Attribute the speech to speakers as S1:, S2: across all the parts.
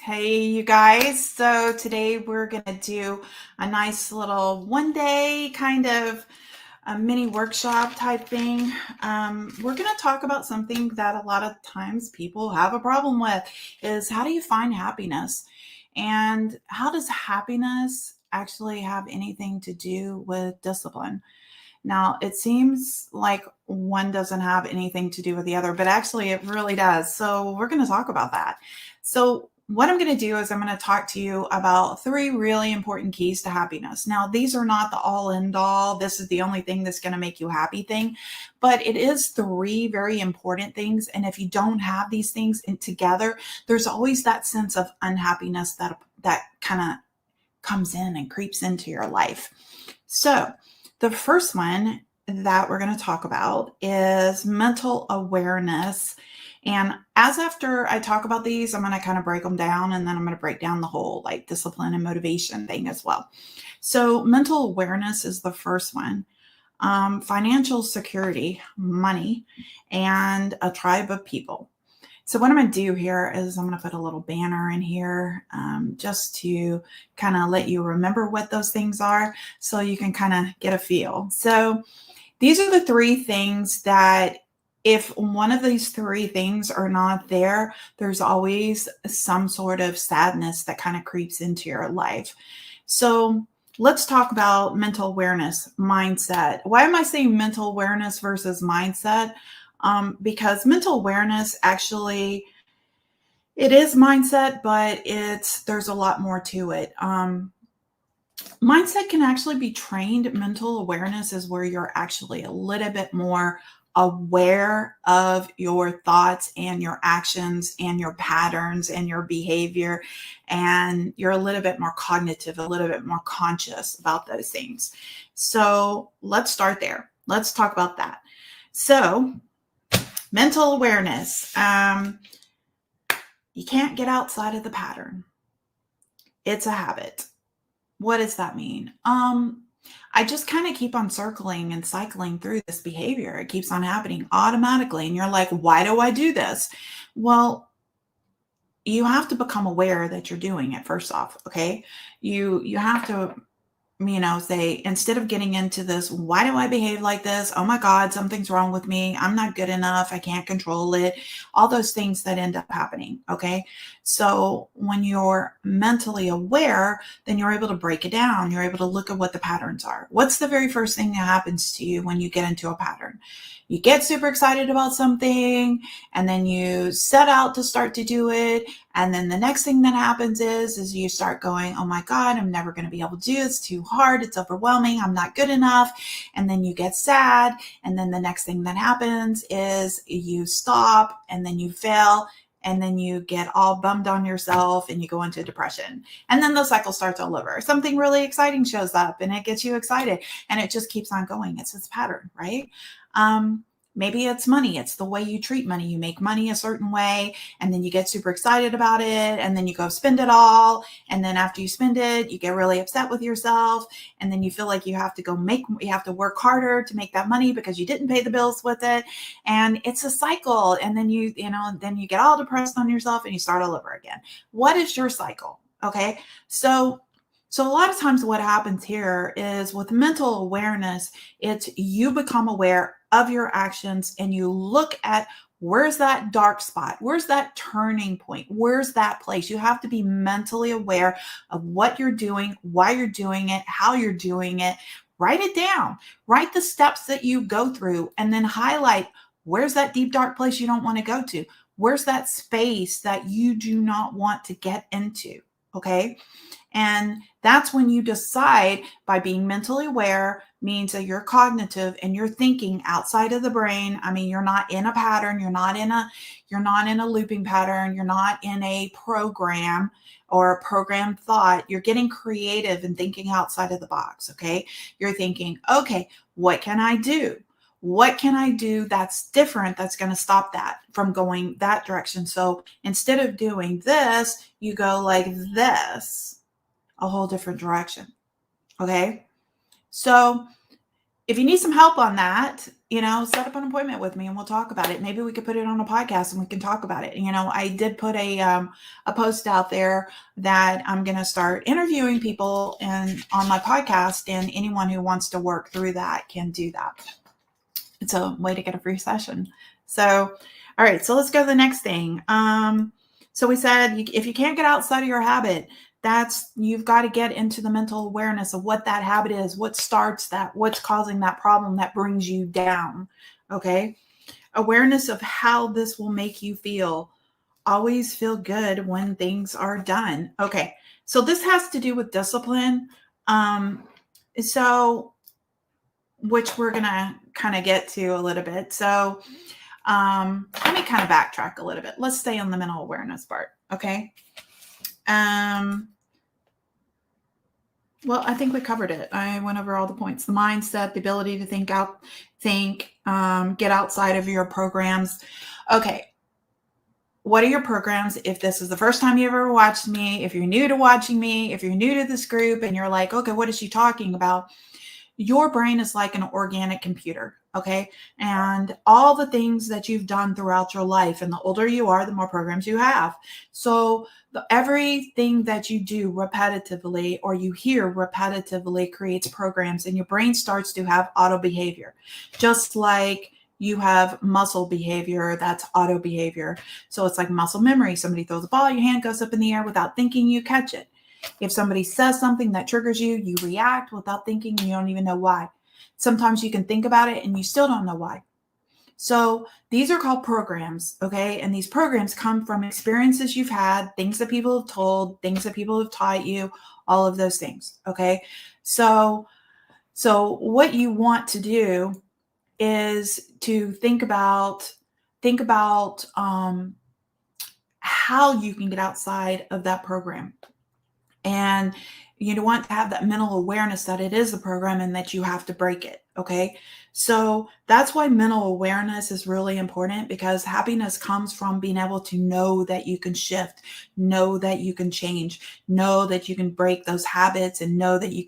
S1: Hey, you guys. So today we're going to do a nice little one day kind of a mini workshop type thing. We're going to talk about something that a lot of times people have a problem with is how do you find happiness? And how does happiness actually have anything to do with discipline? Now, it seems like one doesn't have anything to do with the other, but actually it really does. So, we're going to talk about that. So, what I'm going to do is I'm going to talk to you about three really important keys to happiness. Now, these are not the all end all. This is the only thing that's going to make you happy thing, but it is three very important things. And if you don't have these things together, there's always that sense of unhappiness that kind of comes in and creeps into your life. So, the first one that we're going to talk about is mental awareness. And as after I talk about these, I'm going to kind of break them down and then I'm going to break down the whole like discipline and motivation thing as well. So, mental awareness is the first one. Financial security, money, and a tribe of people. So what I'm going to do here is I'm going to put a little banner in here just to kind of let you remember what those things are so you can kind of get a feel. So these are the three things that if one of these three things are not there, there's always some sort of sadness that kind of creeps into your life. So let's talk about mental awareness, mindset. Why am I saying mental awareness versus mindset? Because mental awareness actually it is mindset, but there's a lot more to it. Mindset can actually be trained. Mental awareness is where you're actually a little bit more aware of your thoughts and your actions and your patterns and your behavior, and you're a little bit more cognitive, a little bit more conscious about those things. So let's start there. Let's talk about that. So mental awareness. You can't get outside of the pattern. It's a habit. What does that mean? I just kind of keep on circling and cycling through this behavior. It keeps on happening automatically. And you're like, why do I do this? Well, you have to become aware that you're doing it first off. Okay. You have to say, instead of getting into this, why do I behave like this? Oh my God, something's wrong with me. I'm not good enough. I can't control it. All those things that end up happening. Okay. So when you're mentally aware, then you're able to break it down. You're able to look at what the patterns are. What's the very first thing that happens to you when you get into a pattern? You get super excited about something and then you set out to start to do it. And then the next thing that happens is you start going, oh my God, I'm never going to be able to do it. It's too hard. It's overwhelming. I'm not good enough. And then you get sad. And then the next thing that happens is you stop and then you fail. And then you get all bummed on yourself and you go into depression. And then the cycle starts all over. Something really exciting shows up and it gets you excited and it just keeps on going. It's this pattern, right? Maybe it's money. It's the way you treat money. You make money a certain way and then you get super excited about it and then you go spend it all. And then after you spend it, you get really upset with yourself. And then you feel like you have to work harder to make that money because you didn't pay the bills with it. And it's a cycle. And then then you get all depressed on yourself and you start all over again. What is your cycle? Okay. So a lot of times what happens here is with mental awareness, it's you become aware of your actions and you look at where's that dark spot? Where's that turning point? Where's that place? You have to be mentally aware of what you're doing, why you're doing it, how you're doing it. Write it down. Write the steps that you go through and then highlight where's that deep, dark place you don't want to go to? Where's that space that you do not want to get into? Okay. And that's when you decide by being mentally aware means that you're cognitive and you're thinking outside of the brain. I mean, you're not in a pattern. You're not in a looping pattern. You're not in a program or a program thought. You're getting creative and thinking outside of the box. Okay. You're thinking, okay, what can I do? What can I do that's different that's going to stop that from going that direction? So instead of doing this, you go like this, a whole different direction. Okay. So if you need some help on that, set up an appointment with me and we'll talk about it. Maybe we could put it on a podcast and we can talk about it. I did put a post out there that I'm going to start interviewing people and on my podcast, and anyone who wants to work through that can do that. It's a way to get a free session. So, all right, so let's go to the next thing. So we said, if you can't get outside of your habit, you've got to get into the mental awareness of what that habit is, what starts that, what's causing that problem that brings you down. Okay. Awareness of how this will make you feel. Always feel good when things are done. Okay. So this has to do with discipline. Which we're going to kind of get to a little bit. So let me kind of backtrack a little bit. Let's stay on the mental awareness part. Okay. Well, I think we covered it. I went over all the points: the mindset, the ability to get outside of your programs. Okay. What are your programs? If this is the first time you ever watched me, if you're new to watching me, if you're new to this group and you're like, okay, what is she talking about? Your brain is like an organic computer, okay? And all the things that you've done throughout your life, and the older you are, the more programs you have. So everything that you do repetitively or you hear repetitively creates programs, and your brain starts to have auto behavior. Just like you have muscle behavior, that's auto behavior. So it's like muscle memory. Somebody throws a ball, your hand goes up in the air without thinking, you catch it. If somebody says something that triggers you, you react without thinking, and you don't even know why. Sometimes you can think about it and you still don't know why. So these are called programs, okay? And these programs come from experiences you've had, things that people have told, things that people have taught you, all of those things, okay? So what you want to do is to think about how you can get outside of that program. And you want to have that mental awareness that it is the program and that you have to break it. Okay. So that's why mental awareness is really important, because happiness comes from being able to know that you can shift, know that you can change, know that you can break those habits, and know that you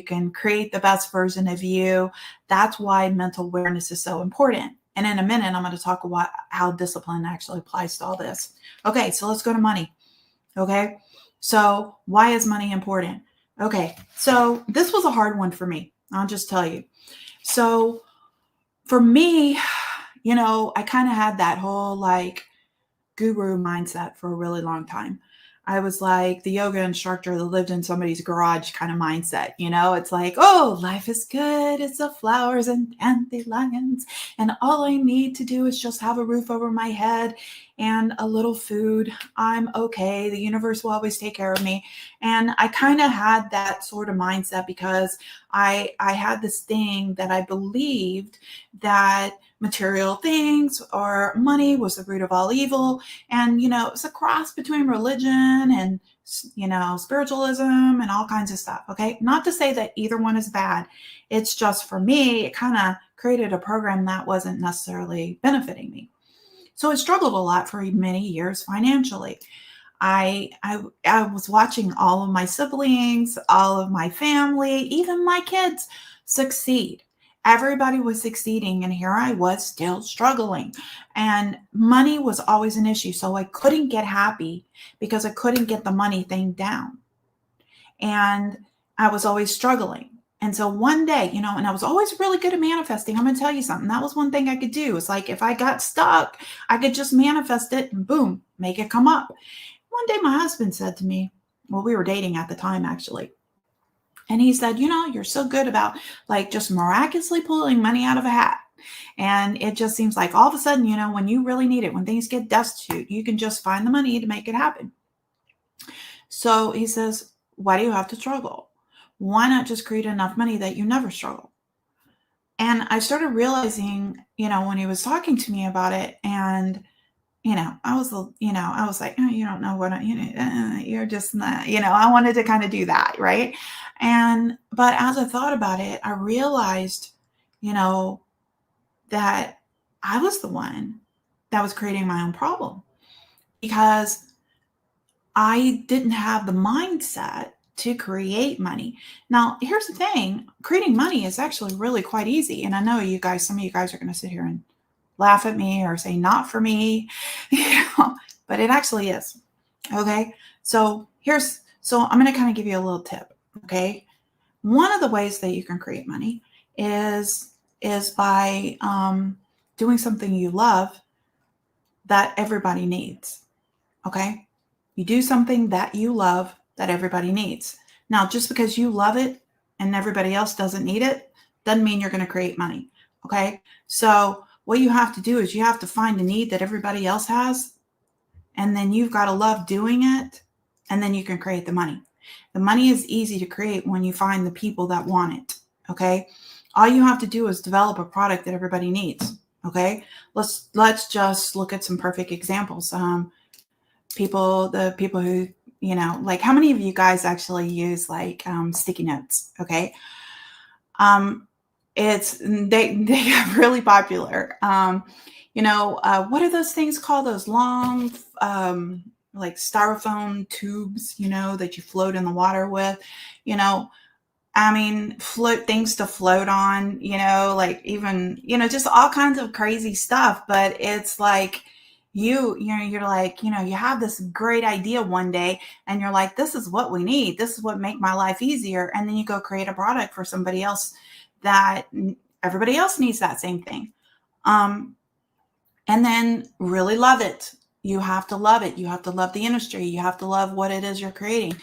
S1: can create the best version of you. That's why mental awareness is so important. And in a minute, I'm going to talk about how discipline actually applies to all this. Okay. So let's go to money. Okay. So why is money important? Okay, so this was a hard one for me. I'll just tell you. So for me, I kind of had that whole like guru mindset for a really long time. I was like the yoga instructor that lived in somebody's garage kind of mindset. It's like, oh, life is good. It's the flowers and dandelions. And all I need to do is just have a roof over my head and a little food. I'm okay. The universe will always take care of me. And I kind of had that sort of mindset because I had this thing that I believed that material things or money was the root of all evil. And, it's a cross between religion and, spiritualism and all kinds of stuff. Okay. Not to say that either one is bad. It's just for me, it kind of created a program that wasn't necessarily benefiting me. So I struggled a lot for many years financially. I was watching all of my siblings, all of my family, even my kids succeed. Everybody was succeeding, and here I was still struggling. And money was always an issue. So I couldn't get happy because I couldn't get the money thing down. And I was always struggling. And so one day, and I was always really good at manifesting. I'm going to tell you something. That was one thing I could do. It's like if I got stuck, I could just manifest it and boom, make it come up. One day my husband said to me, well, we were dating at the time, actually. And he said, you're so good about like just miraculously pulling money out of a hat. And it just seems like all of a sudden, when you really need it, when things get destitute, you can just find the money to make it happen. So he says, why do you have to struggle? Why not just create enough money that you never struggle? And I started realizing, when he was talking to me about it, and I was like, oh, you don't know what, you're just not, I wanted to kind of do that. Right. But as I thought about it, I realized, that I was the one that was creating my own problem, because I didn't have the mindset to create money. Now, here's the thing. Creating money is actually really quite easy. And I know you guys, some of you guys are going to sit here and laugh at me or say, not for me, but it actually is. Okay. So I'm going to kind of give you a little tip. Okay. One of the ways that you can create money is by doing something you love that everybody needs. Okay. You do something that you love that everybody needs. Now, just because you love it and everybody else doesn't need it, doesn't mean you're going to create money. Okay. So what you have to do is you have to find a need that everybody else has, and then you've got to love doing it, and then you can create the money. The money is easy to create when you find the people that want it. Okay. All you have to do is develop a product that everybody needs. Okay. Let's just look at some perfect examples. The people who, like, how many of you guys actually use like sticky notes? Okay. They got really popular. What are those things called? Those long, like styrofoam tubes, that you float in the water with, float things to float on, like even, just all kinds of crazy stuff. But it's like, you're like, you have this great idea one day and you're like, this is what we need. This is what make my life easier. And then you go create a product for somebody else that everybody else needs that same thing. And then really love it. You have to love it. You have to love the industry. You have to love what it is you're creating.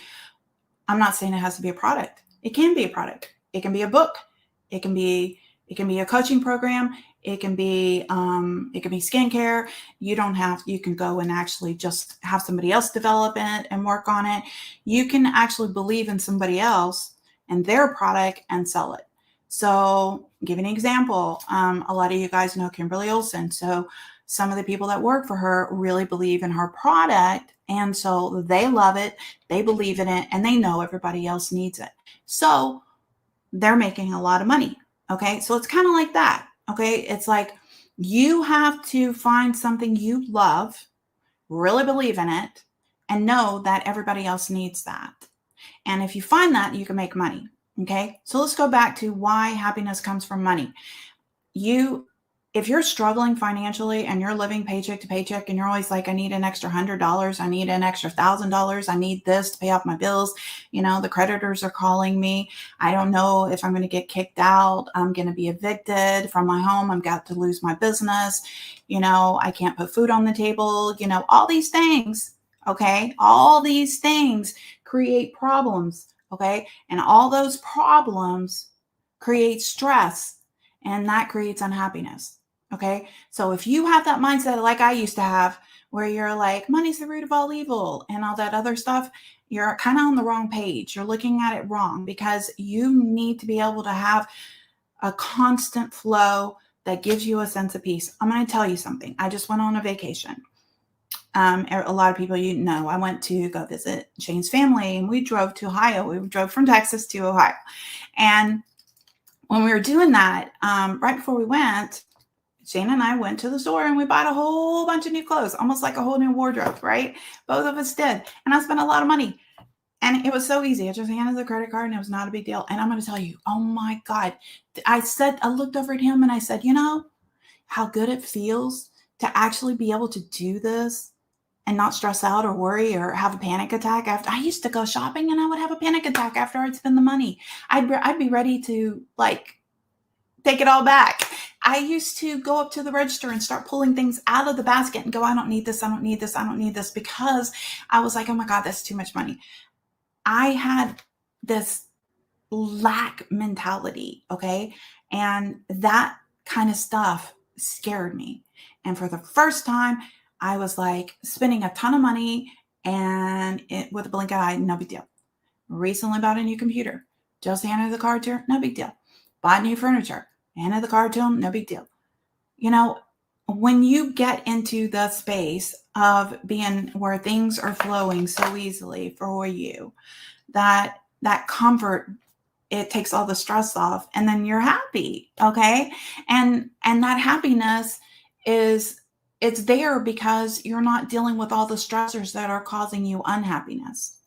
S1: I'm not saying it has to be a product. It can be a product. It can be a book. It can be a coaching program. It can be skincare. You can go and actually just have somebody else develop it and work on it. You can actually believe in somebody else and their product and sell it. So give an example. A lot of you guys know Kimberly Olsen. So some of the people that work for her really believe in her product. And so they love it. They believe in it, and they know everybody else needs it. So they're making a lot of money. Okay. So it's kind of like that. Okay. It's like you have to find something you love, really believe in it, and know that everybody else needs that. And if you find that, you can make money. Okay. So let's go back to why happiness comes from money. If you're struggling financially and you're living paycheck to paycheck and you're always like, I need an extra $100, I need an extra $1,000, I need this to pay off my bills. The creditors are calling me. I don't know if I'm going to get kicked out. I'm going to be evicted from my home. I'm got to lose my business. I can't put food on the table. All these things. Okay. All these things create problems. Okay. And all those problems create stress, and that creates unhappiness. Okay. So if you have that mindset, like I used to have, where you're like, money's the root of all evil and all that other stuff, you're kind of on the wrong page. You're looking at it wrong, because you need to be able to have a constant flow that gives you a sense of peace. I'm going to tell you something. I just went on a vacation. A lot of people, I went to go visit Shane's family, and we drove to Ohio. We drove from Texas to Ohio. And when we were doing that, right before we went, Shane and I went to the store and we bought a whole bunch of new clothes, almost like a whole new wardrobe, right? Both of us did. And I spent a lot of money. And it was so easy. I just handed the credit card and it was not a big deal. And I'm going to tell you, oh my God. I looked over at him and I said, how good it feels to actually be able to do this and not stress out or worry or have a panic attack after. I used to go shopping and I would have a panic attack after I'd spend the money. I'd be ready to take it all back. I used to go up to the register and start pulling things out of the basket and go, I don't need this. I don't need this. I don't need this, because I was like, oh my God, that's too much money. I had this lack mentality. Okay. And that kind of stuff scared me. And for the first time, I was like spending a ton of money, and with a blink of an eye, no big deal. Recently bought a new computer. Just handed the card to her, no big deal. Bought new furniture. Handed the card to him, no big deal. When you get into the space of being where things are flowing so easily for you, that comfort, it takes all the stress off, and then you're happy. Okay. And that happiness it's there because you're not dealing with all the stressors that are causing you unhappiness.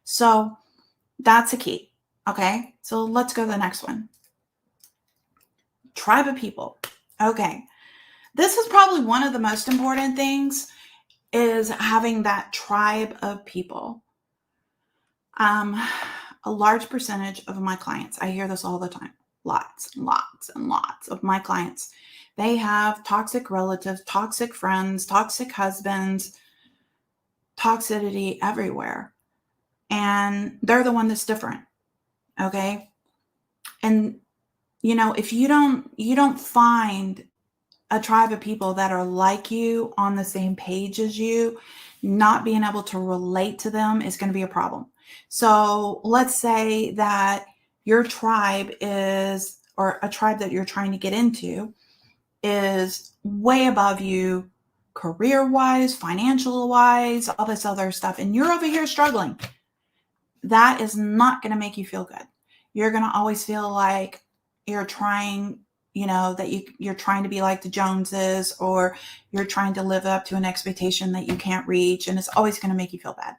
S1: So That's a key. Okay. So let's go to the next one. Tribe of people. Okay. This is probably one of the most important things, is having that tribe of people. A large percentage of my clients, I hear this all the time, lots and lots of my clients, they have toxic relatives, toxic friends, toxic husbands, toxicity everywhere. And they're the one that's different. Okay. And if you don't find a tribe of people that are like you, on the same page as you, not being able to relate to them is going to be a problem. So let's say that your tribe is, or a tribe that you're trying to get into, is way above you, career wise, financial wise, all this other stuff, and you're over here struggling. That is not going to make you feel good. You're going to always feel like you're trying, that you're trying to be like the Joneses, or you're trying to live up to an expectation that you can't reach. And it's always going to make you feel bad.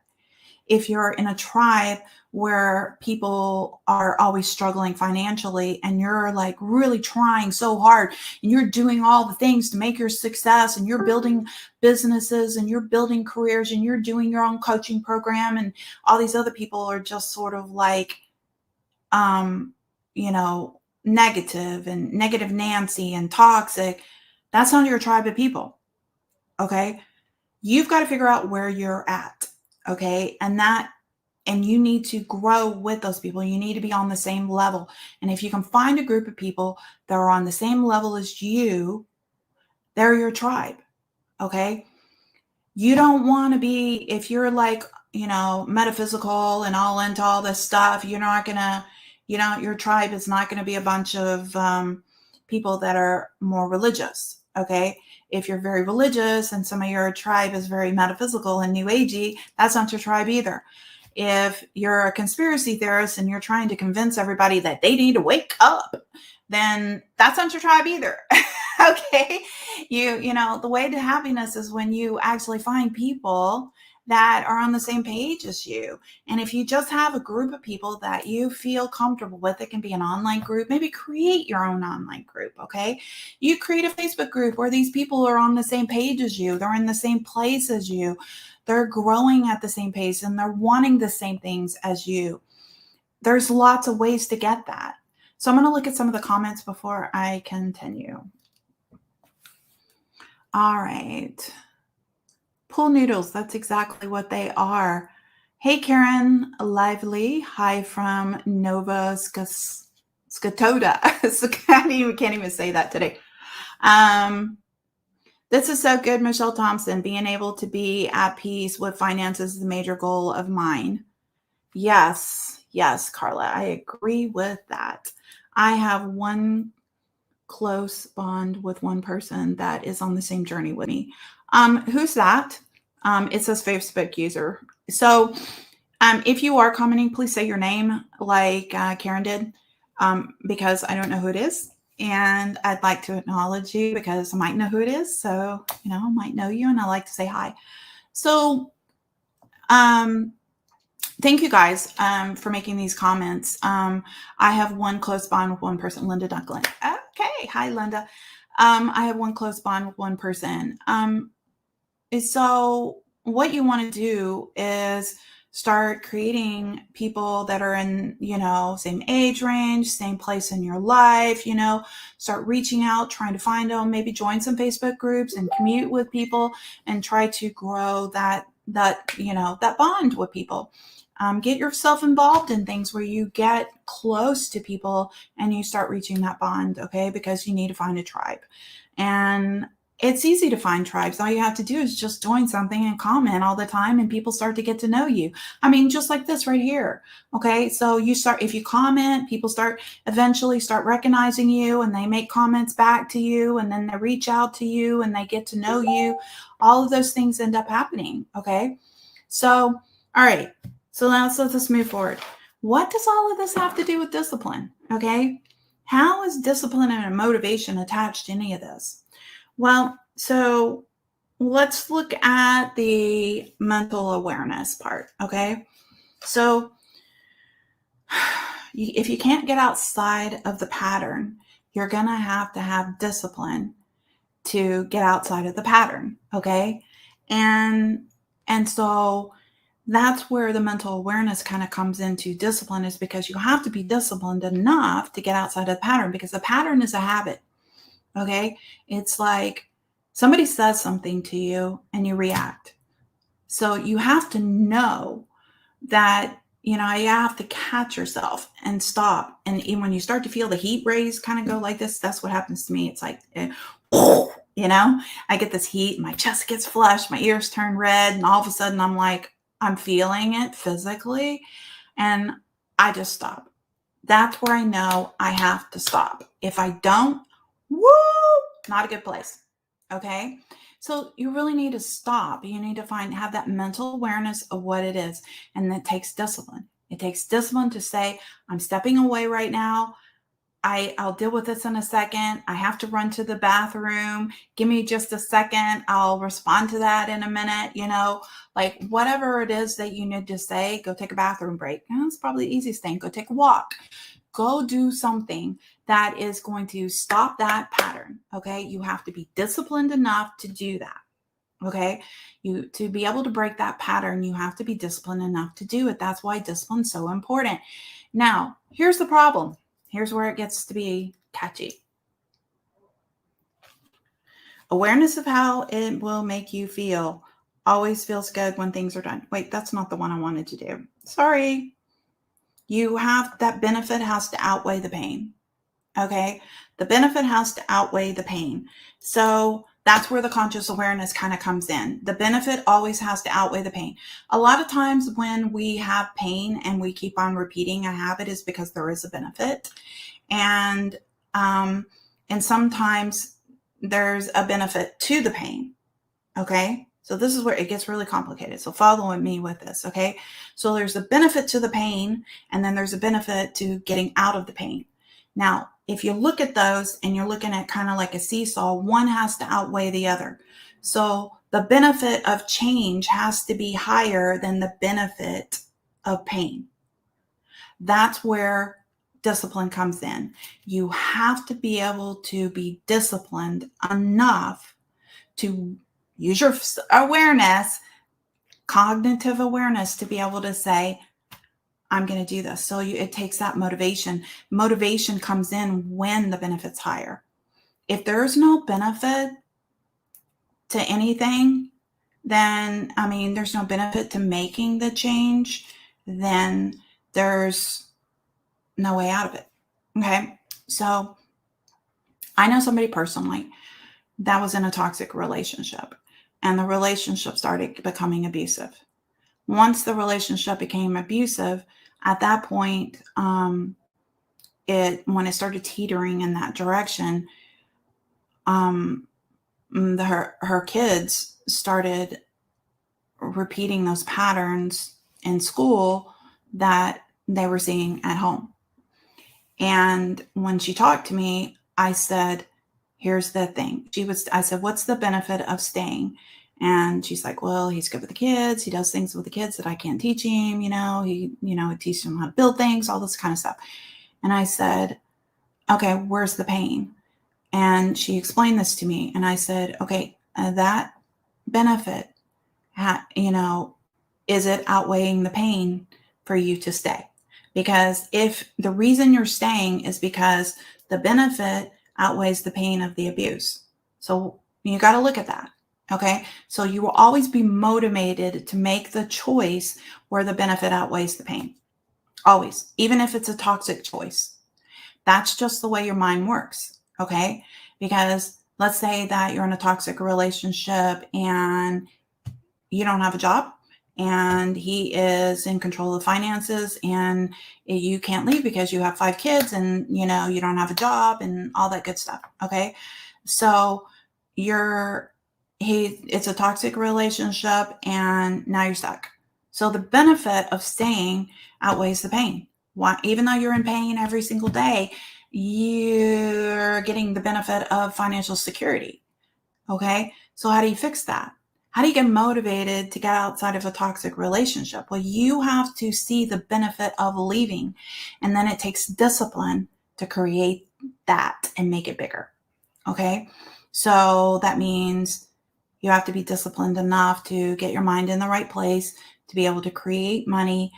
S1: If you're in a tribe where people are always struggling financially, and you're like really trying so hard, and you're doing all the things to make your success, and you're building businesses, and you're building careers, and you're doing your own coaching program, and all these other people are just sort of like, negative, and negative Nancy, and toxic, that's not your tribe of people. Okay. You've got to figure out where you're at. Okay. And you need to grow with those people. You need to be on the same level. And if you can find a group of people that are on the same level as you, they're your tribe. Okay. You don't want to be, if you're like, metaphysical and all into all this stuff, you're not going to, your tribe is not going to be a bunch of people that are more religious. Okay. If you're very religious and some of your tribe is very metaphysical and new agey, that's not your tribe either. If you're a conspiracy theorist and you're trying to convince everybody that they need to wake up, then that's not your tribe either. Okay. The way to happiness is when you actually find people that are on the same page as you. And if you just have a group of people that you feel comfortable with, it can be an online group, maybe create your own online group. Okay. You create a Facebook group where these people are on the same page as you. They're in the same place as you. They're growing at the same pace, and they're wanting the same things as you. There's lots of ways to get that. So I'm going to look at some of the comments before I continue. All right. Pool noodles, that's exactly what they are. Hey, Karen Lively. Hi from Nova Scotia. Can't even say that today. This is so good, Michelle Thompson. Being able to be at peace with finances is a major goal of mine. Yes, Carla, I agree with that. I have one close bond with one person that is on the same journey with me. Who's that? It says Facebook user. So if you are commenting, please say your name like Karen did, because I don't know who it is. And I'd like to acknowledge you because I might know who it is. So, I might know you, and I like to say hi. So, thank you guys for making these comments. I have one close bond with one person, Linda Dunklin. Okay. Hi, Linda. I have one close bond with one person. So what you want to do is start creating people that are in, same age range, same place in your life, start reaching out, trying to find them, maybe join some Facebook groups and commute with people and try to grow that bond with people. Get yourself involved in things where you get close to people and you start reaching that bond. Okay. Because you need to find a tribe, and it's easy to find tribes. All you have to do is just join something and comment all the time, and people start to get to know you. I mean, just like this right here. Okay. So if you comment, people eventually start recognizing you, and they make comments back to you, and then they reach out to you and they get to know you. All of those things end up happening. Okay. So, all right. So now let's move forward. What does all of this have to do with discipline? Okay. How is discipline and motivation attached to any of this? Well, so let's look at the mental awareness part. Okay. So if you can't get outside of the pattern, you're going to have discipline to get outside of the pattern. Okay. And so that's where the mental awareness kind of comes into discipline, is because you have to be disciplined enough to get outside of the pattern, because the pattern is a habit. Okay. It's like somebody says something to you and you react. So you have to know that, you have to catch yourself and stop. And even when you start to feel the heat rays kind of go like this, that's what happens to me. It's like, I get this heat, my chest gets flushed, my ears turn red, and all of a sudden I'm like, I'm feeling it physically, and I just stop. That's where I know I have to stop. If I don't, not a good place. Okay. So you really need to stop. You need to have that mental awareness of what it is. And that takes discipline. It takes discipline to say, I'm stepping away right now. I'll deal with this in a second. I have to run to the bathroom. Give me just a second. I'll respond to that in a minute. Like whatever it is that you need to say, go take a bathroom break. That's probably the easiest thing. Go take a walk. Go do something that is going to stop that pattern. Okay. You have to be disciplined enough to do that. Okay. To be able to break that pattern, you have to be disciplined enough to do it. That's why discipline's so important. Now, here's the problem. Here's where it gets to be catchy. Awareness of how it will make you feel always feels good when things are done. Wait, that's not the one I wanted to do. Sorry. That benefit has to outweigh the pain. Okay. The benefit has to outweigh the pain. So that's where the conscious awareness kind of comes in. The benefit always has to outweigh the pain. A lot of times when we have pain and we keep on repeating a habit is because there is a benefit. And sometimes there's a benefit to the pain. Okay. So this is where it gets really complicated. So follow me with this. Okay. So there's a benefit to the pain, and then there's a benefit to getting out of the pain. Now, if you look at those and you're looking at kind of like a seesaw, one has to outweigh the other. So the benefit of change has to be higher than the benefit of pain. That's where discipline comes in. You have to be able to be disciplined enough to use your awareness, cognitive awareness, to be able to say, I'm going to do this. So it takes that motivation. Motivation comes in when the benefit's higher. If there's no benefit to anything, then, there's no benefit to making the change, then there's no way out of it. Okay. So I know somebody personally that was in a toxic relationship, and the relationship started becoming abusive. Once the relationship became abusive, at that point, when it started teetering in that direction, her kids started repeating those patterns in school that they were seeing at home. And when she talked to me, I said, here's the thing. I said, what's the benefit of staying? And she's like, well, he's good with the kids. He does things with the kids that I can't teach him. He teaches them how to build things, all this kind of stuff. And I said, okay, where's the pain? And she explained this to me. And I said, okay, that benefit, is it outweighing the pain for you to stay? Because if the reason you're staying is because the benefit outweighs the pain of the abuse. So you got to look at that. Okay. So you will always be motivated to make the choice where the benefit outweighs the pain. Always, even if it's a toxic choice. That's just the way your mind works. Okay. Because let's say that you're in a toxic relationship and you don't have a job, and he is in control of the finances, and you can't leave because you have 5 kids, and you don't have a job and all that good stuff. Okay. So it's a toxic relationship, and now you're stuck. So the benefit of staying outweighs the pain. Why? Even though you're in pain every single day, you're getting the benefit of financial security. Okay. So how do you fix that? How do you get motivated to get outside of a toxic relationship? Well, you have to see the benefit of leaving. And then it takes discipline to create that and make it bigger. Okay. So that means you have to be disciplined enough to get your mind in the right place, to be able to create money,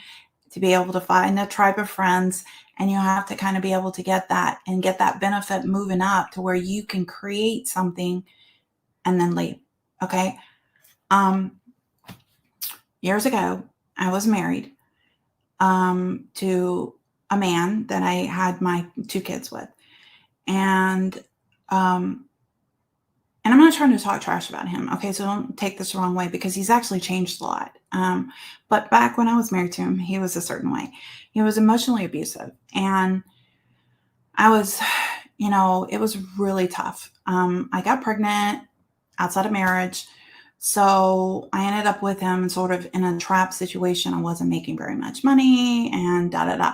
S1: to be able to find a tribe of friends. And you have to kind of be able to get that and get that benefit moving up to where you can create something and then leave. Okay. Years ago, I was married to a man that I had my 2 kids with. And I'm not trying to talk trash about him, okay? So don't take this the wrong way because he's actually changed a lot. But back when I was married to him, he was a certain way. He was emotionally abusive. And I was, it was really tough. I got pregnant outside of marriage. So I ended up with him sort of in a trap situation. I wasn't making very much money and da da da.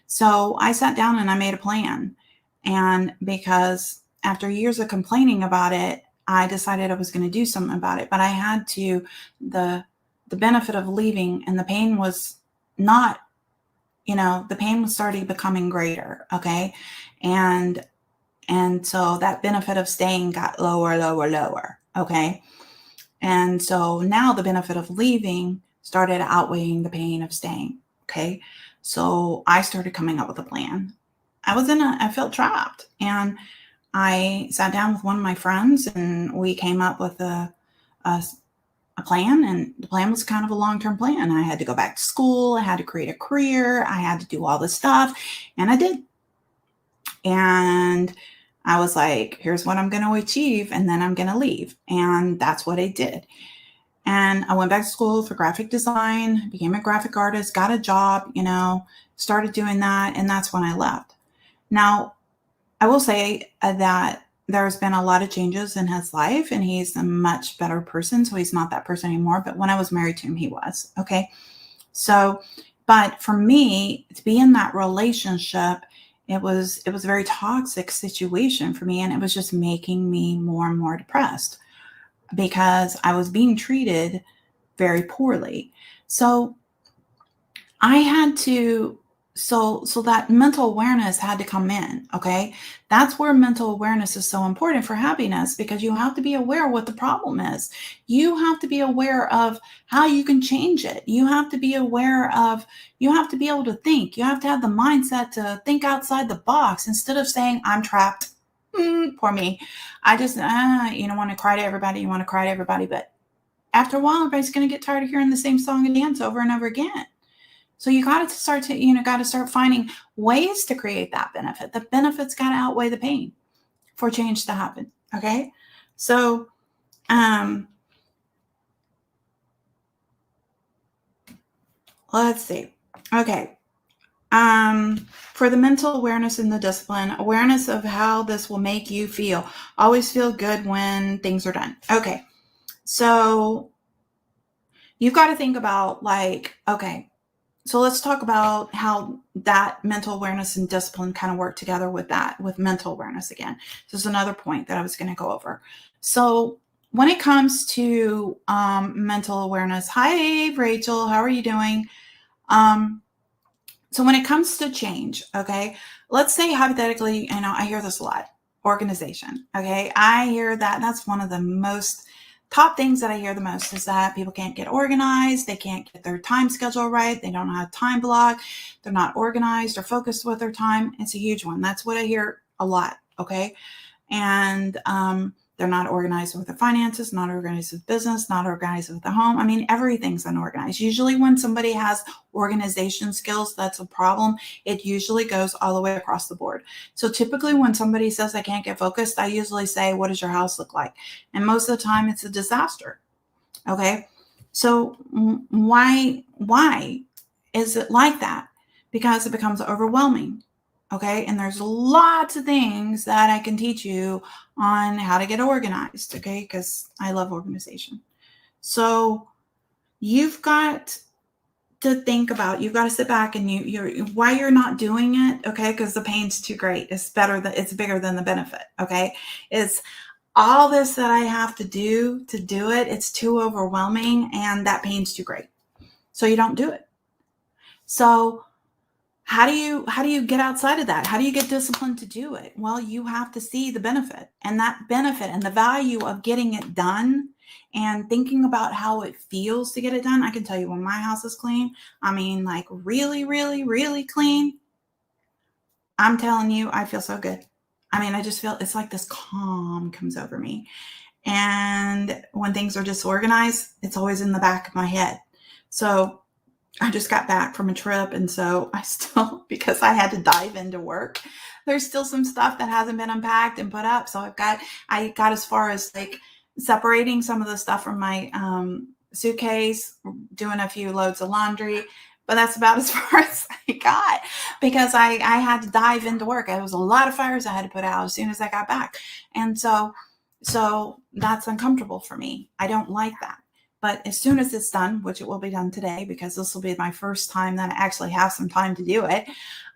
S1: So I sat down and I made a plan. And because after years of complaining about it, I decided I was going to do something about it. But I had to, the benefit of leaving, and the pain was not, the pain was starting becoming greater. Okay. And so that benefit of staying got lower, lower, lower. Okay. And so now the benefit of leaving started outweighing the pain of staying. Okay. So I started coming up with a plan. I felt trapped, and I sat down with one of my friends and we came up with a plan. And the plan was kind of a long-term plan. I had to go back to school. I had to create a career. I had to do all this stuff, and I did. And I was like, here's what I'm going to achieve, and then I'm going to leave. And that's what I did. And I went back to school for graphic design, became a graphic artist, got a job, started doing that. And that's when I left. Now, I will say that there's been a lot of changes in his life, and he's a much better person. So he's not that person anymore. But when I was married to him, he was. Okay. So, but for me to be in that relationship, it was a very toxic situation for me. And it was just making me more and more depressed because I was being treated very poorly. So I had to, so that mental awareness had to come in. Okay. That's where mental awareness is so important for happiness, because you have to be aware of what the problem is. You have to be aware of how you can change it. You have to be you have to be able to think. You have to have the mindset to think outside the box instead of saying, I'm trapped. Poor me. I just, you don't want to cry to everybody. You want to cry to everybody. But after a while, everybody's going to get tired of hearing the same song and dance over and over again. So you got to start finding ways to create that benefit. The benefits got to outweigh the pain for change to happen. Okay. So, let's see. Okay. For the mental awareness and the discipline, awareness of how this will make you feel. Always feel good when things are done. Okay. So you've got to think about okay, so let's talk about how that mental awareness and discipline kind of work together with mental awareness again. This is another point that I was going to go over. So when it comes to mental awareness, hi, Rachel, how are you doing? So when it comes to change, okay, let's say hypothetically, I hear this a lot, organization. Okay. I hear that's one of the most top things that I hear the most is that people can't get organized. They can't get their time schedule right. They don't have time block. They're not organized or focused with their time. It's a huge one. That's what I hear a lot. Okay. And they're not organized with their finances, not organized with business, not organized with the home. I mean, everything's unorganized. Usually when somebody has organization skills, that's a problem. It usually goes all the way across the board. So typically when somebody says I can't get focused, I usually say, what does your house look like? And most of the time it's a disaster. Okay. So why is it like that? Because it becomes overwhelming. Okay. And there's lots of things that I can teach you on how to get organized. Okay. Because I love organization. So you've got to think about, you've got to sit back and why you're not doing it. Okay. Because the pain's too great. It's bigger than the benefit. Okay. all this that I have to do it, it's too overwhelming and that pain's too great. So you don't do it. So how do you get outside of that? How do you get disciplined to do it? Well, you have to see the benefit, and that benefit and the value of getting it done and thinking about how it feels to get it done. I can tell you when my house is clean, I mean, like really, really, really clean, I'm telling you, I feel so good. I mean, I just feel it's like this calm comes over me. And when things are disorganized, it's always in the back of my head. So I just got back from a trip. And so I still, because I had to dive into work, there's still some stuff that hasn't been unpacked and put up. So I got as far as like separating some of the stuff from my suitcase, doing a few loads of laundry, but that's about as far as I got because I had to dive into work. There was a lot of fires I had to put out as soon as I got back. And so that's uncomfortable for me. I don't like that. But as soon as it's done, which it will be done today, because this will be my first time that I actually have some time to do it.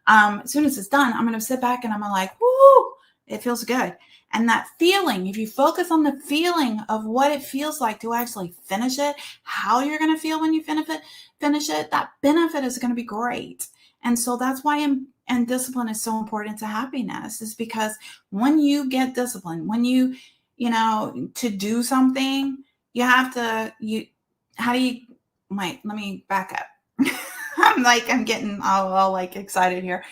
S1: As soon as it's done, I'm going to sit back and I'm like, whoo, it feels good. And that feeling, if you focus on the feeling of what it feels like to actually finish it, how you're going to feel when you finish it, that benefit is going to be great. And so that's why and discipline is so important to happiness, is because when you get disciplined, when you to do something, you have to, wait, let me back up. I'm getting all like excited here.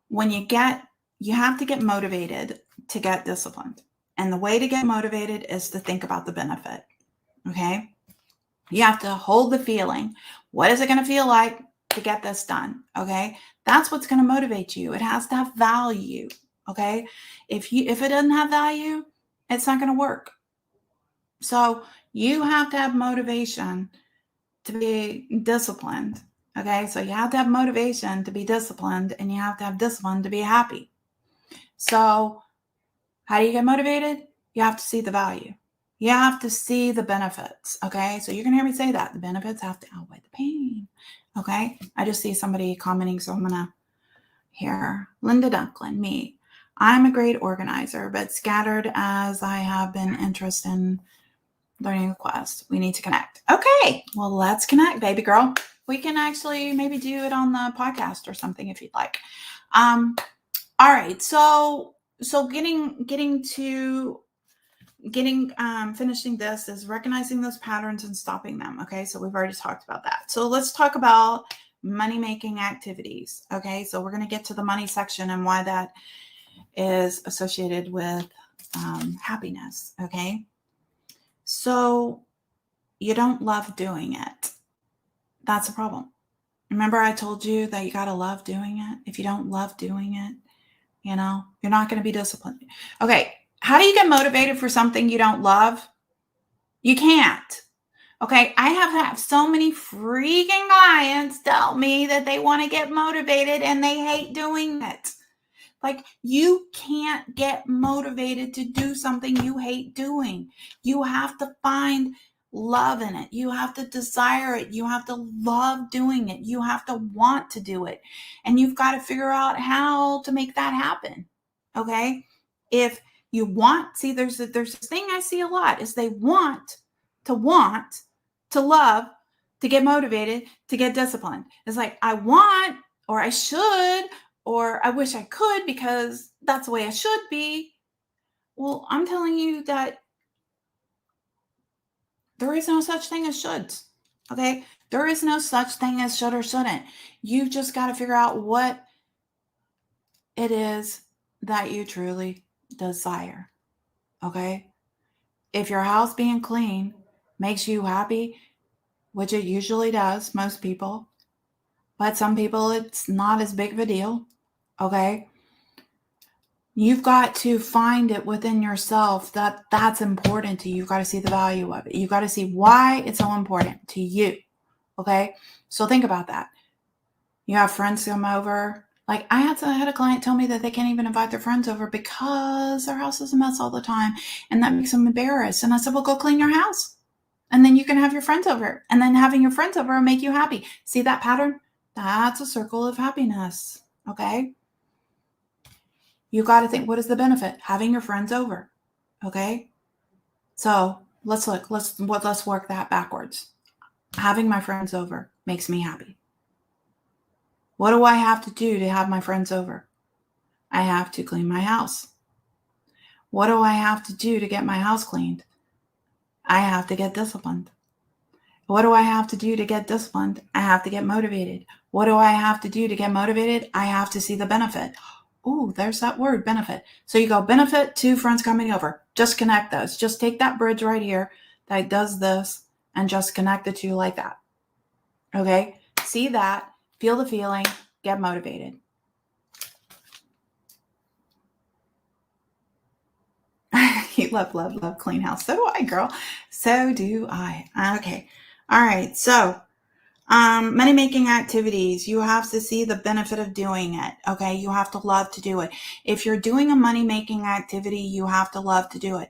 S1: When you have to get motivated to get disciplined. And the way to get motivated is to think about the benefit. Okay. You have to hold the feeling. What is it going to feel like to get this done? Okay. That's what's going to motivate you. It has to have value. Okay. If it doesn't have value, it's not going to work. So you have to have motivation to be disciplined. Okay. So you have to have motivation to be disciplined, and you have to have discipline to be happy. So how do you get motivated? You have to see the value. You have to see the benefits. Okay. So you're going to hear me say that the benefits have to outweigh the pain. Okay. I just see somebody commenting. So I'm going to hear Linda Dunklin, me. I'm a great organizer, but scattered as I have been interested in learning a quest. We need to connect. Okay. Well, let's connect, baby girl. We can actually maybe do it on the podcast or something if you'd like. All right. So finishing this is recognizing those patterns and stopping them. Okay. So we've already talked about that. So let's talk about money-making activities. Okay. So we're going to get to the money section and why that is associated with happiness. Okay. So you don't love doing it. That's a problem. Remember I told you that you got to love doing it. If you don't love doing it, you're not going to be disciplined. Okay. How do you get motivated for something you don't love? You can't. Okay. I have had so many freaking clients tell me that they want to get motivated and they hate doing it. Like, you can't get motivated to do something you hate doing. You have to find love in it. You have to desire it. You have to love doing it. You have to want to do it. And you've got to figure out how to make that happen. Okay. If you want, see, there's this thing I see a lot is they want to love, to get motivated, to get disciplined. It's like, I want, or I should, or I wish I could because that's the way I should be. Well, I'm telling you that there is no such thing as shoulds. Okay. There is no such thing as should or shouldn't. You've just got to figure out what it is that you truly desire. Okay. If your house being clean makes you happy, which it usually does, most people, but some people it's not as big of a deal. Okay. You've got to find it within yourself that that's important to you. You've got to see the value of it. You've got to see why it's so important to you. Okay. So think about that. You have friends come over. Like I had a client tell me that they can't even invite their friends over because their house is a mess all the time. And that makes them embarrassed. And I said, well, go clean your house. And then you can have your friends over. And then having your friends over will make you happy. See that pattern? That's a circle of happiness. Okay. You got to think, what is the benefit? Having your friends over. Okay. So let's work that backwards. Having my friends over makes me happy. What do I have to do to have my friends over? I have to clean my house. What do I have to do to get my house cleaned? I have to get disciplined. What do I have to do to get disciplined? I have to get motivated. What do I have to do to get motivated? I have to see the benefit. Ooh, there's that word, benefit. So you go benefit to friends coming over. Just connect those. Just take that bridge right here that does this and just connect the two like that. Okay? See that, feel the feeling, get motivated. You love clean house. So do I, girl. So do I. Okay. All right. So money making activities, you have to see the benefit of doing it. Okay. You have to love to do it. If you're doing a money making activity, you have to love to do it.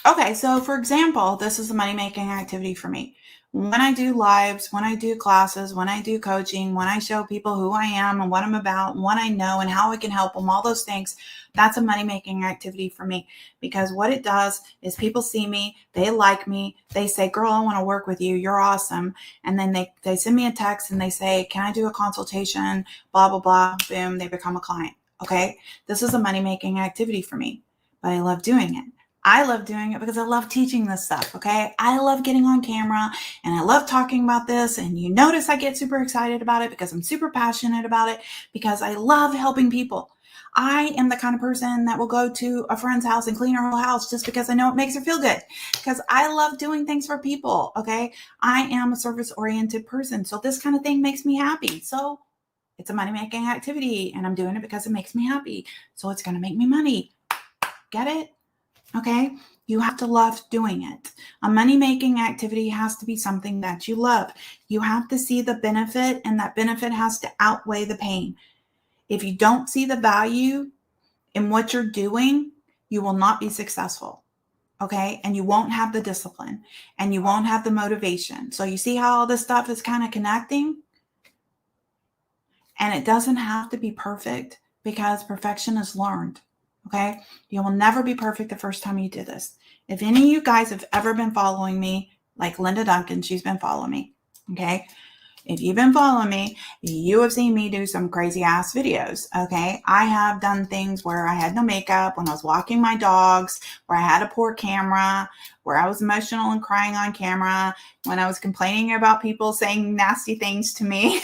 S1: Okay. So for example, this is a money making activity for me. When I do lives, when I do classes, when I do coaching, when I show people who I am and what I'm about, and what I know and how I can help them, all those things, that's a money making activity for me, because what it does is people see me, they like me, they say, girl, I want to work with you, you're awesome. And then they send me a text and they say, can I do a consultation, blah, blah, blah, boom, they become a client. Okay. This is a money making activity for me, but I love doing it. I love doing it because I love teaching this stuff, okay? I love getting on camera and I love talking about this, and you notice I get super excited about it because I'm super passionate about it, because I love helping people. I am the kind of person that will go to a friend's house and clean her whole house just because I know it makes her feel good, because I love doing things for people, okay? I am a service-oriented person, so this kind of thing makes me happy. So it's a money-making activity, and I'm doing it because it makes me happy. So it's going to make me money. Get it? Okay, you have to love doing it. A money-making activity has to be something that you love. You have to see the benefit, and that benefit has to outweigh the pain. If you don't see the value in what you're doing, you will not be successful. Okay, and you won't have the discipline, and you won't have the motivation. So you see how all this stuff is kind of connecting? And it doesn't have to be perfect, because perfection is learned. Okay. You will never be perfect the first time you do this. If any of you guys have ever been following me, like Linda Duncan, she's been following me. Okay. If you've been following me, you have seen me do some crazy ass videos. Okay. I have done things where I had no makeup, when I was walking my dogs, where I had a poor camera, where I was emotional and crying on camera, when I was complaining about people saying nasty things to me.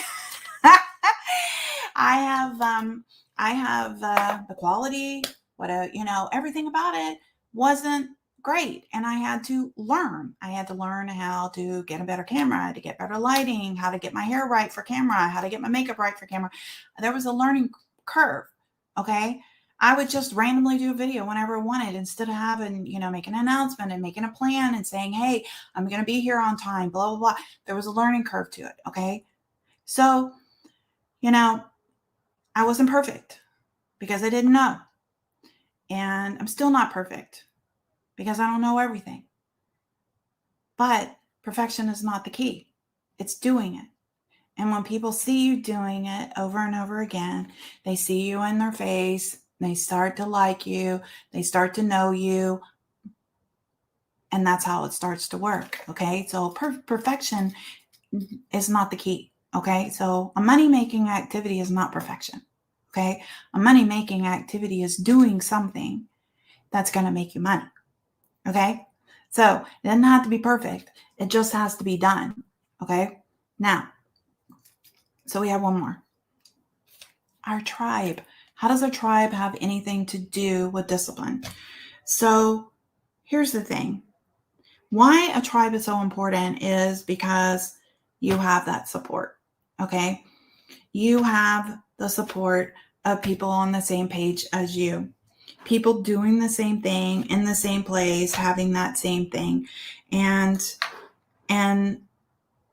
S1: I have the quality, everything about it wasn't great. And I had to learn. I had to learn how to get a better camera, to get better lighting, how to get my hair right for camera, how to get my makeup right for camera. There was a learning curve. Okay. I would just randomly do a video whenever I wanted, instead of having, making an announcement and making a plan and saying, hey, I'm going to be here on time, blah, blah, blah. There was a learning curve to it. Okay. So, I wasn't perfect because I didn't know. And I'm still not perfect because I don't know everything. But perfection is not the key. It's doing it. And when people see you doing it over and over again, they see you in their face, they start to like you, they start to know you. And that's how it starts to work. Okay. So perfection is not the key. Okay. So a money-making activity is not perfection. Okay. A money-making activity is doing something that's going to make you money. Okay. So it doesn't have to be perfect. It just has to be done. Okay. Now, so we have one more. Our tribe. How does a tribe have anything to do with discipline? So here's the thing. Why a tribe is so important is because you have that support. Okay. You have the support of people on the same page as you. People doing the same thing in the same place, having that same thing. And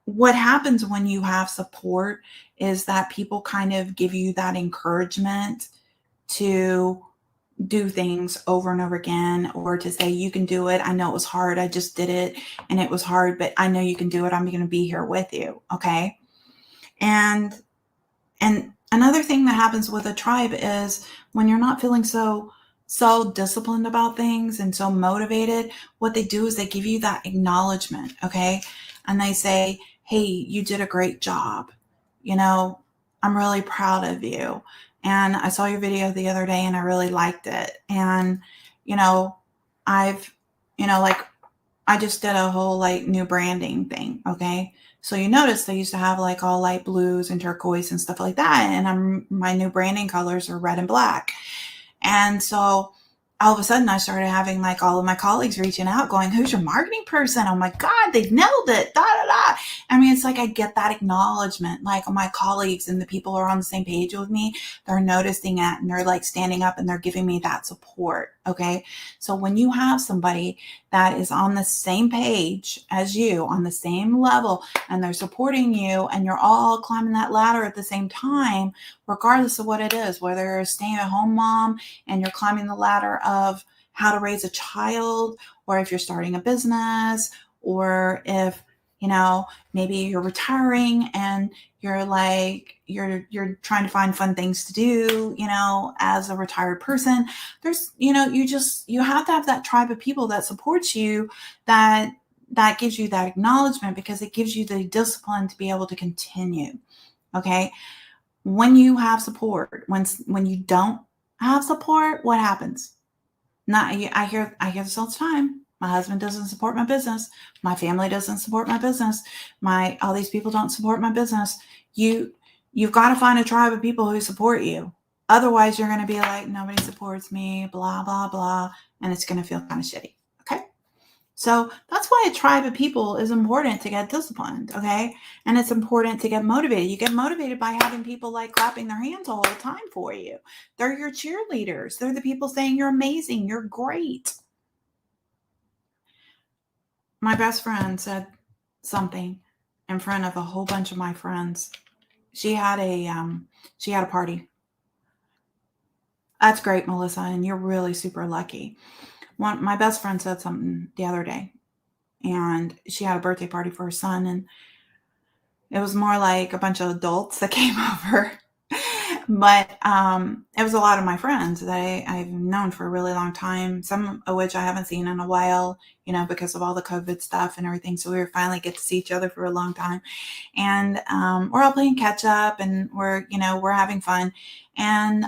S1: what happens when you have support is that people kind of give you that encouragement to do things over and over again, or to say, you can do it. I know it was hard. I just did it and it was hard, but I know you can do it. I'm going to be here with you. Okay. And another thing that happens with a tribe is when you're not feeling so so disciplined about things and so motivated, what they do is they give you that acknowledgement, okay? And they say, hey, you did a great job. I'm really proud of you. And I saw your video the other day and I really liked it. And, you know, I've, like I just did a whole like new branding thing, okay? So you notice they used to have like all light blues and turquoise and stuff like that. And my new branding colors are red and black. And so all of a sudden I started having like all of my colleagues reaching out going, who's your marketing person? Oh my God, they've nailed it. Da, da, da. I mean, it's like I get that acknowledgement, like my colleagues and the people who are on the same page with me, they're noticing it and they're like standing up and they're giving me that support. Okay. So when you have somebody that is on the same page as you, on the same level, and they're supporting you and you're all climbing that ladder at the same time, regardless of what it is, whether you're a stay-at-home mom and you're climbing the ladder of how to raise a child, or if you're starting a business, or if maybe you're retiring and you're like you're trying to find fun things to do as a retired person. There's you have to have that tribe of people that supports you, that gives you that acknowledgement, because it gives you the discipline to be able to continue. Okay. When you have support, when you don't have support, what happens? I hear this all the time. My husband doesn't support my business. My family doesn't support my business. All these people don't support my business. You've got to find a tribe of people who support you. Otherwise, you're going to be like, nobody supports me, blah, blah, blah. And it's going to feel kind of shitty. Okay. So that's why a tribe of people is important to get disciplined, okay? And it's important to get motivated. You get motivated by having people like clapping their hands all the time for you. They're your cheerleaders. They're the people saying you're amazing, you're great. My best friend said something in front of a whole bunch of my friends. She had a party. That's great, Melissa, and you're really super lucky. My best friend said something the other day, and she had a birthday party for her son, and it was more like a bunch of adults that came over. But it was a lot of my friends that I've known for a really long time, some of which I haven't seen in a while, because of all the COVID stuff and everything. So we were finally get to see each other for a long time. And we're all playing catch up, and we're having fun. And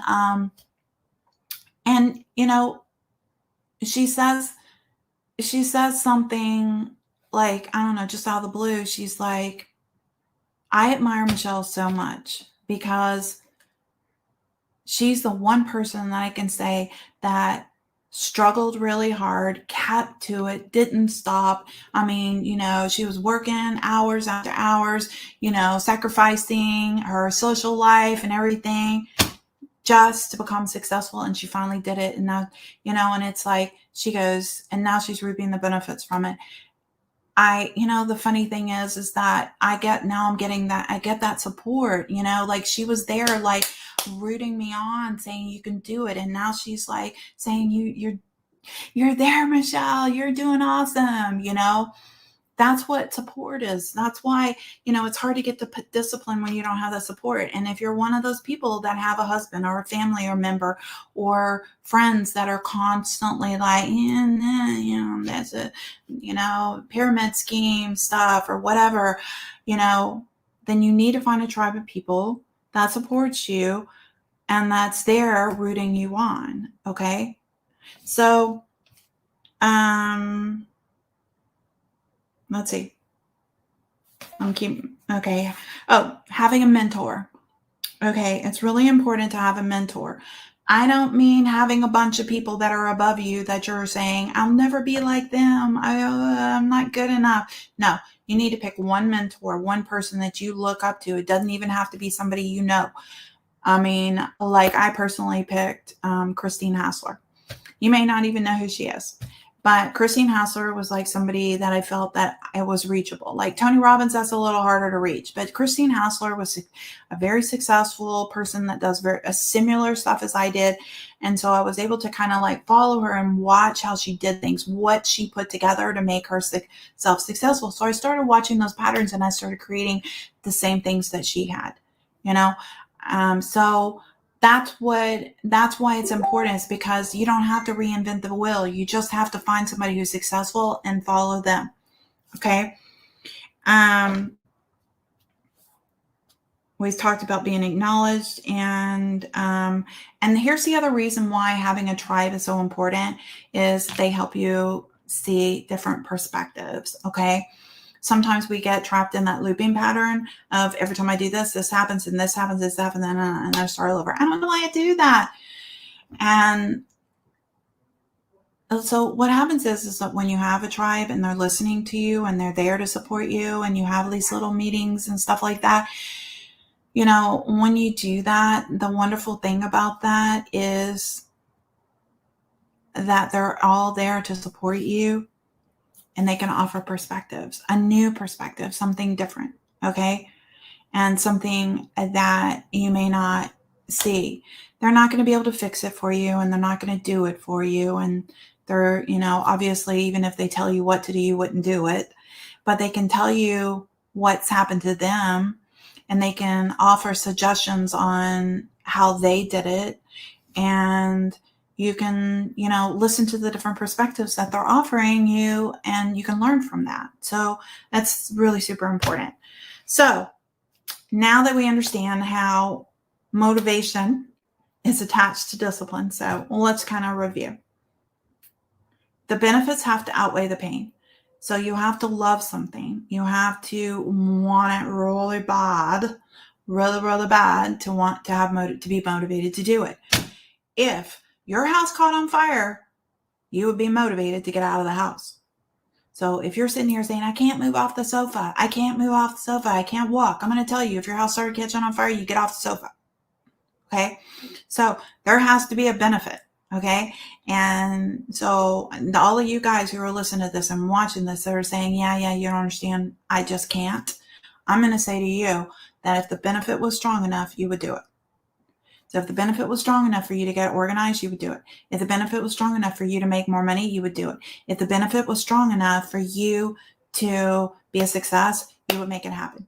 S1: she says something like, I don't know, just out of the blue. She's like, I admire Michelle so much because she's the one person that I can say that struggled really hard, kept to it, didn't stop. I mean, she was working hours after hours, sacrificing her social life and everything just to become successful. And she finally did it. And now, and it's like, she goes, and now she's reaping the benefits from it. The funny thing is that I get that support, like she was there, like rooting me on, saying you can do it. And now she's like saying you're there, Michelle, you're doing awesome. That's what support is. That's why, it's hard to get the discipline when you don't have the support. And if you're one of those people that have a husband or a family or member or friends that are constantly like, that's a, pyramid scheme stuff or whatever, then you need to find a tribe of people that supports you and that's there rooting you on. Okay. So, let's see. Okay. Oh, having a mentor. Okay. It's really important to have a mentor. I don't mean having a bunch of people that are above you that you're saying, I'll never be like them. I'm not good enough. No, you need to pick one mentor, one person that you look up to. It doesn't even have to be somebody you know. I mean, like I personally picked Christine Hassler. You may not even know who she is. But Christine Hassler was like somebody that I felt that it was reachable. Like Tony Robbins, that's a little harder to reach. But Christine Hassler was a very successful person that does a similar stuff as I did. And so I was able to kind of like follow her and watch how she did things, what she put together to make herself successful. So I started watching those patterns and I started creating the same things that she had, So That's why it's important, is because you don't have to reinvent the wheel. You just have to find somebody who's successful and follow them. Okay. We've talked about being acknowledged, and here's the other reason why having a tribe is so important, is they help you see different perspectives. Okay. Sometimes we get trapped in that looping pattern of, every time I do this, this happens, and this happens, this happens, and I start all over. I don't know why I do that. And so what happens is that when you have a tribe and they're listening to you and they're there to support you, and you have these little meetings and stuff like that, when you do that, the wonderful thing about that is that they're all there to support you, and they can offer perspectives, a new perspective, something different. Okay. And something that you may not see. They're not going to be able to fix it for you, and they're not going to do it for you. And they're, obviously, even if they tell you what to do, you wouldn't do it, but they can tell you what's happened to them, and they can offer suggestions on how they did it. And you can, listen to the different perspectives that they're offering you, and you can learn from that. So that's really super important. So now that we understand how motivation is attached to discipline, so let's kind of review. The benefits have to outweigh the pain. So you have to love something. You have to want it really bad, really, really bad, to want to have to be motivated to do it. If your house caught on fire, you would be motivated to get out of the house. So if you're sitting here saying, I can't move off the sofa, I can't move off the sofa, I can't walk, I'm going to tell you, if your house started catching on fire, you get off the sofa. Okay. So there has to be a benefit. Okay. And so all of you guys who are listening to this and watching this, that are saying, yeah, you don't understand, I just can't. I'm going to say to you that if the benefit was strong enough, you would do it. So if the benefit was strong enough for you to get organized, you would do it. If the benefit was strong enough for you to make more money, you would do it. If the benefit was strong enough for you to be a success, you would make it happen.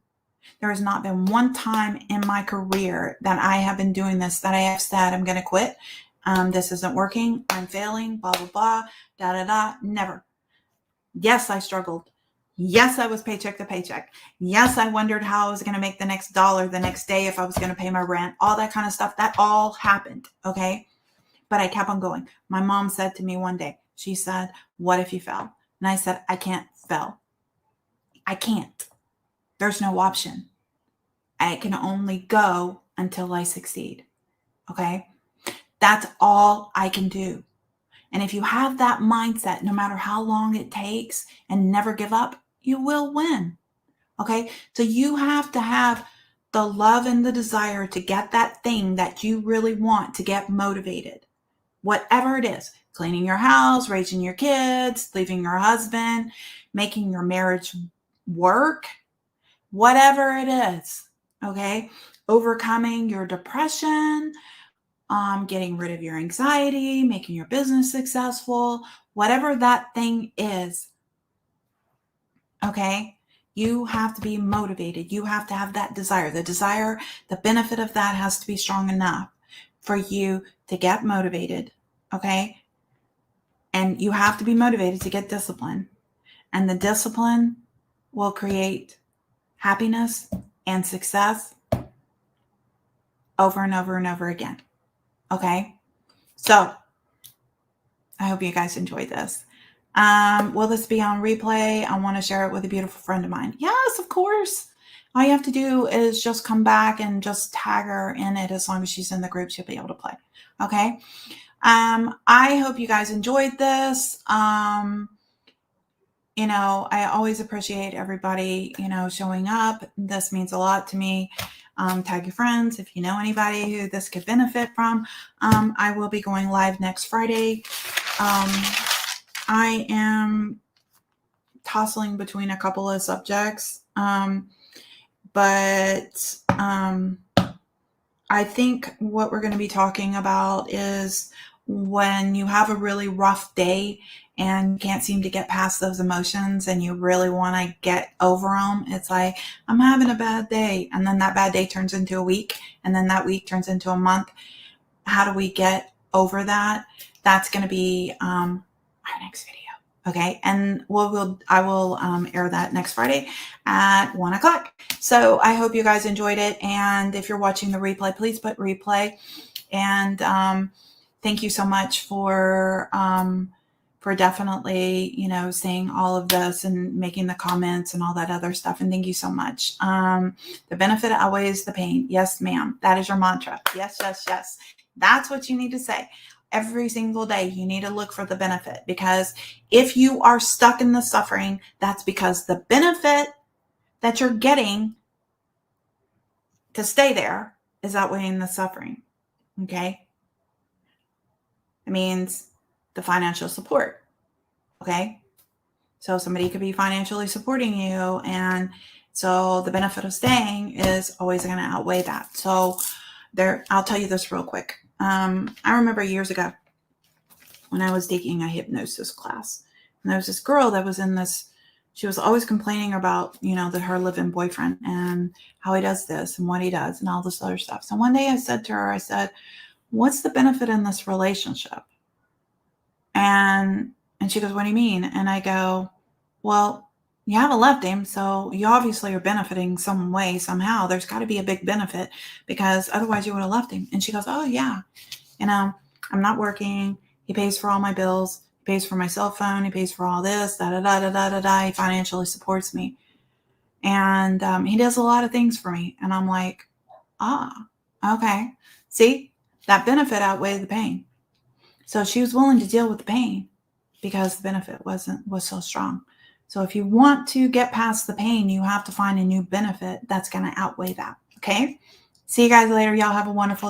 S1: There has not been one time in my career that I have been doing this that I have said, I'm going to quit. This isn't working. I'm failing, blah, blah, blah, da, da, da. Never. Yes, I struggled. Yes, I was paycheck to paycheck. Yes, I wondered how I was going to make the next dollar the next day, if I was going to pay my rent, all that kind of stuff. That all happened. Okay. But I kept on going. My mom said to me one day, she said, what if you fell? And I said, I can't fail. I can't. There's no option. I can only go until I succeed. Okay. That's all I can do. And if you have that mindset, no matter how long it takes, and never give up, you will win. Okay. So you have to have the love and the desire to get that thing that you really want, to get motivated. Whatever it is, cleaning your house, raising your kids, leaving your husband, making your marriage work, whatever it is. Okay. Overcoming your depression, getting rid of your anxiety, making your business successful, whatever that thing is. Okay. You have to be motivated. You have to have that desire. The benefit of that has to be strong enough for you to get motivated. Okay. And you have to be motivated to get discipline. And the discipline will create happiness and success over and over and over again. Okay. So I hope you guys enjoyed this. Will this be on replay? I want to share it with a beautiful friend of mine. Yes, of course. All you have to do is just come back and just tag her in it. As long as she's in the group, she'll be able to play. Okay. I hope you guys enjoyed this. I always appreciate everybody, showing up. This means a lot to me. Tag your friends if you know anybody who this could benefit from. I will be going live next Friday. I am tossing between a couple of subjects, but I think what we're going to be talking about is when you have a really rough day and can't seem to get past those emotions, and you really want to get over them. It's like, I'm having a bad day. And then that bad day turns into a week. And then that week turns into a month. how do we get over that? That's going to be our next video. Okay, and I will air that next Friday at 1:00. So I hope you guys enjoyed it, and if you're watching the replay, please put replay. And thank you so much for definitely, saying all of this and making the comments and all that other stuff. And thank you so much. The benefit outweighs the pain. Yes, ma'am. That is your mantra. Yes, yes, yes. That's what you need to say. Every single day, you need to look for the benefit, because if you are stuck in the suffering, that's because the benefit that you're getting to stay there is outweighing the suffering. Okay? It means the financial support. Okay? So somebody could be financially supporting you, and so the benefit of staying is always going to outweigh that. So I'll tell you this real quick. I remember years ago when I was taking a hypnosis class, and there was this girl that was in this, she was always complaining about, her live-in boyfriend and how he does this and what he does and all this other stuff. So one day I said to her, what's the benefit in this relationship? And she goes, what do you mean? And I go, well, you haven't left him, so you obviously are benefiting some way, somehow. There's got to be a big benefit, because otherwise you would have left him. And she goes, oh, yeah. I'm not working. He pays for all my bills. He pays for my cell phone. He pays for all this, da-da-da-da-da-da-da. He financially supports me. And he does a lot of things for me. And I'm like, okay. See, that benefit outweighed the pain. So she was willing to deal with the pain because the benefit was so strong. So if you want to get past the pain, you have to find a new benefit that's going to outweigh that. Okay? See you guys later. Y'all have a wonderful day.